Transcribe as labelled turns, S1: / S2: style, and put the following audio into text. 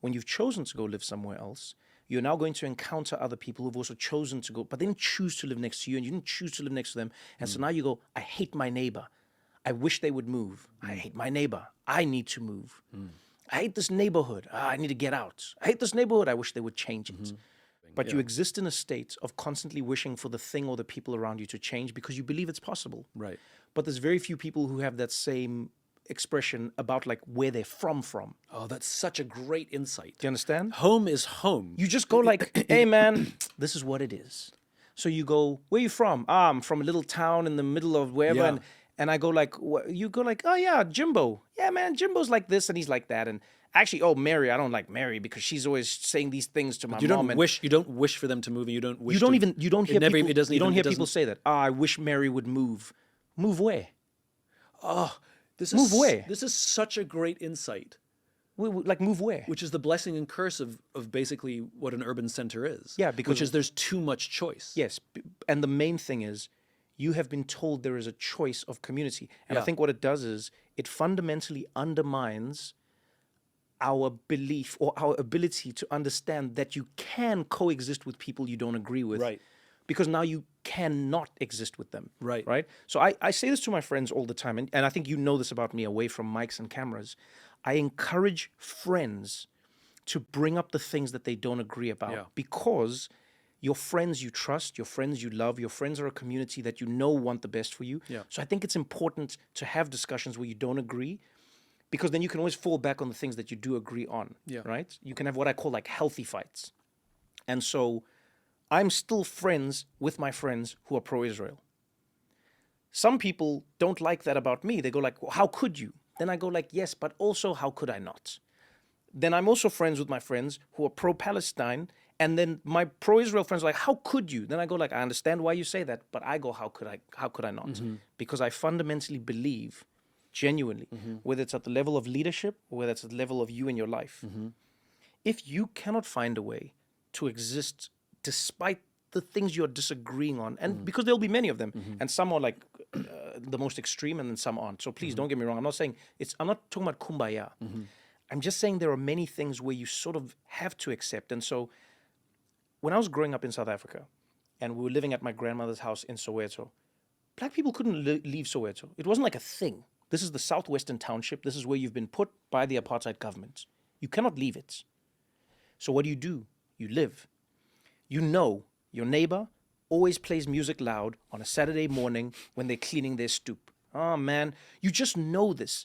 S1: when you've chosen to go live somewhere else, you're now going to encounter other people who've also chosen to go, but they didn't choose to live next to you and you didn't choose to live next to them. And so now you go, I hate my neighbor. I wish they would move. I hate my neighbor. I need to move. I hate this neighborhood. I need to get out. I hate this neighborhood. I wish they would change it. But you exist in a state of constantly wishing for the thing or the people around you to change because you believe it's possible.
S2: Right.
S1: But there's very few people who have that same expression about like where they're from.
S2: Oh, that's such a great insight.
S1: Do you understand?
S2: Home is home.
S1: You just go like, hey man, this is what it is. So you go, where you from? I'm from a little town in the middle of wherever.
S2: Yeah.
S1: And I go like, you go like, oh yeah, Jimbo. Yeah, man, Jimbo's like this and he's like that. And actually, oh, Mary, I don't like Mary because she's always saying these things to my
S2: You
S1: mom.
S2: don't wish for them to move, and you don't wish.
S1: You don't hear
S2: people.
S1: People say that. I wish Mary would move. Move where?
S2: Move
S1: where?
S2: This is such a great insight,
S1: Like move where?
S2: which is the blessing and curse of basically what an urban center is.
S1: Yeah, because-
S2: which is there's too much choice.
S1: Yes, and the main thing is you have been told there is a choice of community. And I
S2: Yeah.
S1: think what it does is it fundamentally undermines our belief or our ability to understand that you can coexist with people you don't agree with.
S2: Right.
S1: Because now you cannot exist with them.
S2: Right.
S1: Right. So I say this to my friends all the time, and I think you know this about me away from mics and cameras. I encourage friends to bring up the things that they don't agree about
S2: Yeah.
S1: because your friends you trust, your friends you love, your friends are a community that you know want the best for you.
S2: Yeah.
S1: So I think it's important to have discussions where you don't agree because then you can always fall back on the things that you do agree on.
S2: Yeah.
S1: Right? You can have what I call like healthy fights. And so I'm still friends with my friends who are pro-Israel. Some people don't like that about me. They go like, well, how could you? Then I go like, yes, but also how could I not? Then I'm also friends with my friends who are pro-Palestine. And then my pro-Israel friends are like, how could you? Then I go like, I understand why you say that, but I go, how could I not? Because I fundamentally believe, genuinely, whether it's at the level of leadership or whether it's at the level of you in your life, if you cannot find a way to exist despite the things you're disagreeing on, and because there'll be many of them, and some are like the most extreme and then some aren't. So please don't get me wrong. I'm not talking about kumbaya. I'm just saying there are many things where you sort of have to accept. And so when I was growing up in South Africa and we were living at my grandmother's house in Soweto, black people couldn't leave Soweto. It wasn't like a thing. This is the Southwestern Township. This is where you've been put by the apartheid government. You cannot leave it. So what do? You live. You know your neighbor always plays music loud on a Saturday morning when they're cleaning their stoop. Oh man, you just know this.